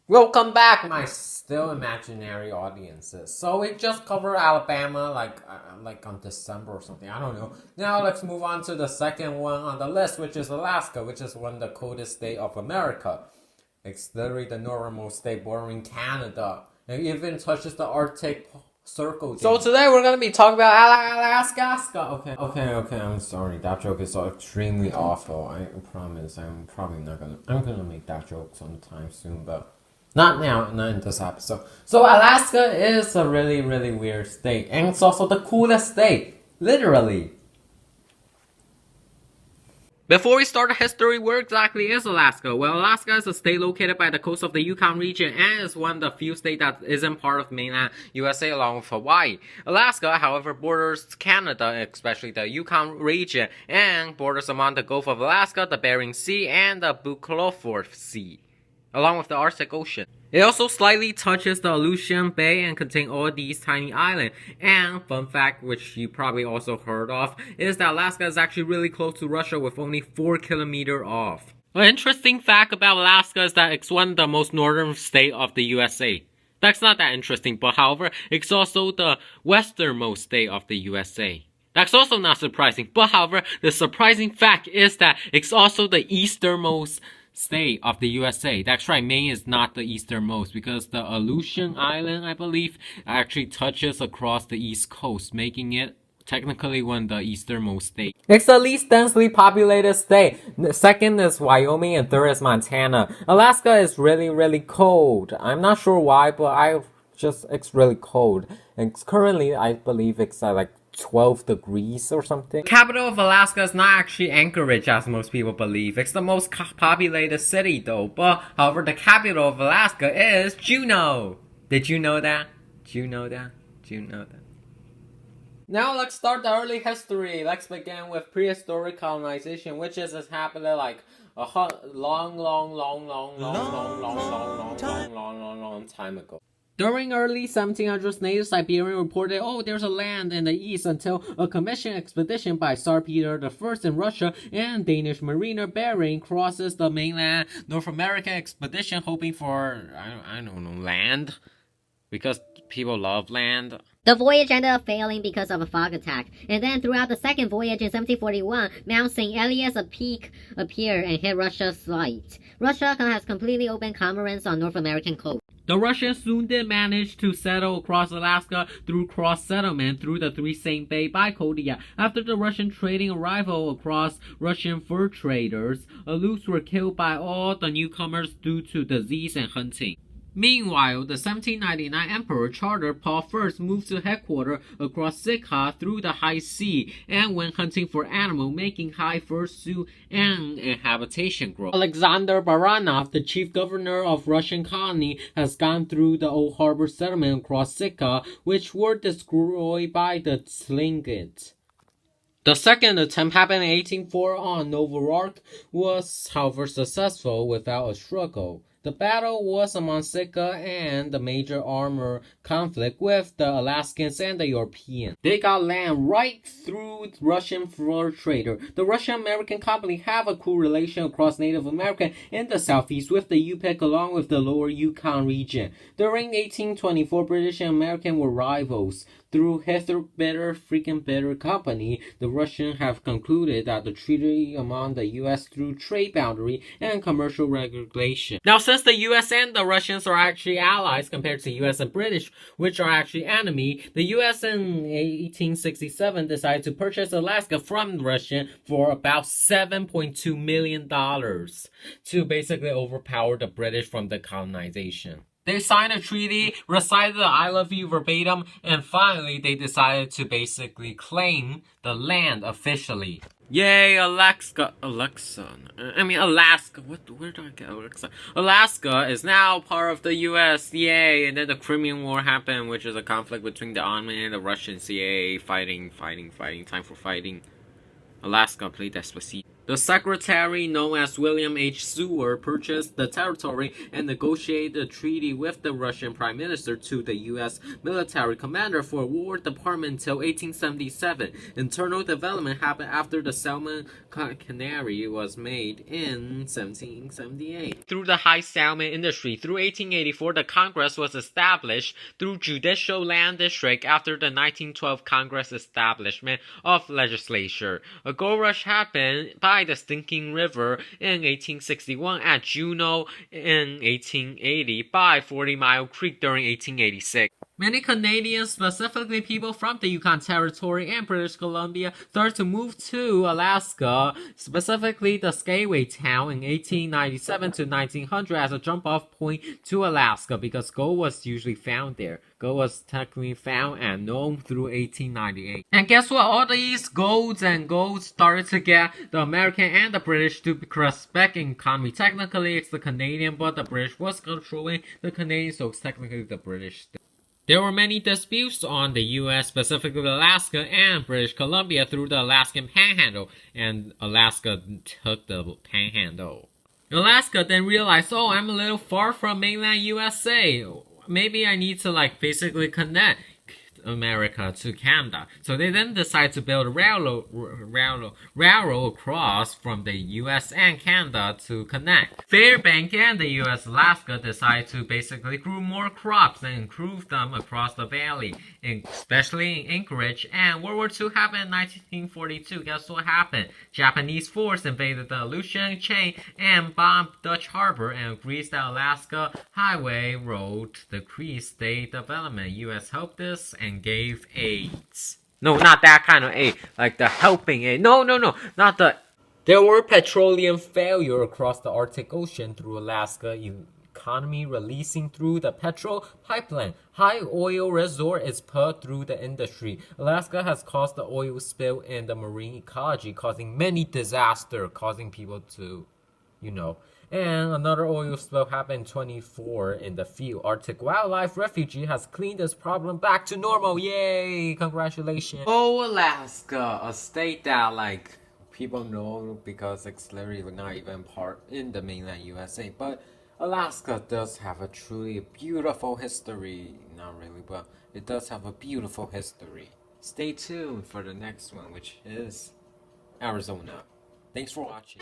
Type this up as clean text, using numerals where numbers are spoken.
Welcome back, my still imaginary audiences. So we just covered Alabama like on December or something. I don't know. Now let's move on to the second one on the list, which is Alaska, which is one of the coldest states of America. It's literally the northernmost state bordering Canada. It even touches the Arctic Circle. So today we're gonna be talking about Alaska. Okay. I'm sorry. That joke is so extremely awful. I promise. I'm probably not gonna. I'm gonna make that joke sometime soon, but. Not now, not in this episode. So Alaska is a really, really weird state. And it's also the coolest state. Literally. Before we start the history, where exactly is Alaska? Well, Alaska is a state located by the coast of the Yukon region and is one of the few states that isn't part of mainland USA along with Hawaii. Alaska, however, borders Canada, especially the Yukon region, and borders among the Gulf of Alaska, the Bering Sea, and the Bucloforth Sea, along with the Arctic Ocean. It also slightly touches the Aleutian Bay and contains all these tiny islands. And fun fact, which you probably also heard of, is that Alaska is actually really close to Russia with only 4 kilometers off. An interesting fact about Alaska is that it's one of the most northern states of the USA. That's not that interesting, but however, it's also the westernmost state of the USA. That's also not surprising, but however, the surprising fact is that it's also the easternmost state of the USA. That's right, Maine is not the easternmost because the Aleutian Island, I believe, actually touches across the east coast, making it technically one of the easternmost states. It's the least densely populated state. Second is Wyoming and third is Montana. Alaska is really, really cold. I'm not sure why, but it's really cold. And currently, I believe it's like 12 degrees or something. The capital of Alaska is not actually Anchorage as most people believe. It's the most populated city though. But however, the capital of Alaska is Juneau. Did you know that? Did you know that? Did you know that? Now let's start the early history. Let's begin with prehistoric colonization, which is happening like a long time ago. During early 1700s, native Siberian reported, there's a land in the east until a commissioned expedition by Tsar Peter I in Russia and Danish mariner Bering crosses the mainland North American expedition hoping for, I don't know, land? Because people love land. The voyage ended up failing because of a fog attack, and then throughout the second voyage in 1741, Mount St. Elias, a peak, appeared and hit Russia's sight. Russia has completely opened cormorants on North American coast. The Russians soon did manage to settle across Alaska through cross-settlement through the Three Saint Bay by Kodiak. After the Russian trading arrival across Russian fur traders, Aleuts were killed by all the newcomers due to disease and hunting. Meanwhile, the 1799 Emperor Charles Paul I moved to headquarters across Sitka through the high sea and went hunting for animals, making high fursuit and habitation growth. Alexander Baranov, the chief governor of Russian colony, has gone through the old harbor settlement across Sitka, which were destroyed by the Tlingits. The second attempt happened in 1804 on Novorossiysk, was however successful without a struggle. The battle was among Sitka and the major armor conflict with the Alaskans and the Europeans. They got land right through Russian fur trader. The Russian-American company have a cool relation across Native American in the southeast with the Yupik along with the lower Yukon region. During 1824, British and American were rivals. Through Hither Bitter Company, the Russians have concluded that the treaty among the U.S. through trade boundary and commercial regulation. Now, since the U.S. and the Russians are actually allies compared to U.S. and British, which are actually enemy, the U.S. in 1867 decided to purchase Alaska from the Russians for about $7.2 million to basically overpower the British from the colonization. They signed a treaty, recited the I love you verbatim, and finally they decided to basically claim the land officially. Yay, Alaska. Where do I get Alaska? Alaska is now part of the US, yay! And then the Crimean War happened, which is a conflict between the Ottoman and the Russians, yay! Fighting, time for fighting. Alaska, play Despacito. The secretary, known as William H. Seward, purchased the territory and negotiated a treaty with the Russian Prime Minister to the U.S. military commander for War Department until 1877. Internal development happened after the salmon cannery was made in 1778. Through the high salmon industry, through 1884, the Congress was established through Judicial Land District after the 1912 Congress establishment of legislature. A gold rush happened by the Stinking River in 1861, at Juneau in 1880, by 40 Mile Creek during 1886. Many Canadians, specifically people from the Yukon Territory and British Columbia, started to move to Alaska, specifically the Skyway town in 1897 to 1900 as a jump-off point to Alaska because gold was usually found there. Gold was technically found and known through 1898. And guess what? All these golds started to get the American and the British to respect in economy. Technically, it's the Canadian, but the British was controlling the Canadian, so it's technically the British. There were many disputes on the U.S., specifically Alaska and British Columbia, through the Alaskan Panhandle, and Alaska took the Panhandle. Alaska then realized, oh, I'm a little far from mainland USA. Maybe I need to basically connect America to Canada. So they then decide to build a railroad across from the US and Canada to connect. Fairbanks and the US Alaska decide to basically grow more crops and improve them across the valley, especially in Anchorage. And World War II happened in 1942. Guess what happened? Japanese force invaded the Aleutian chain and bombed Dutch Harbor and greased the Alaska Highway Road, decreased state development. US helped this and gave aids. No, not that kind of aid. Like the helping aid. No, not the... There were petroleum failure across the Arctic Ocean through Alaska economy releasing through the petrol pipeline. High oil reservoir is put through the industry. Alaska has caused the oil spill in the marine ecology, causing many disasters, causing people to, And another oil spill happened in 24 in the field. Arctic Wildlife Refuge has cleaned this problem back to normal. Yay! Congratulations. Oh, Alaska, a state that people know because it's literally not even part in the mainland USA. But Alaska does have a truly beautiful history. Not really, but it does have a beautiful history. Stay tuned for the next one, which is Arizona. Thanks for watching.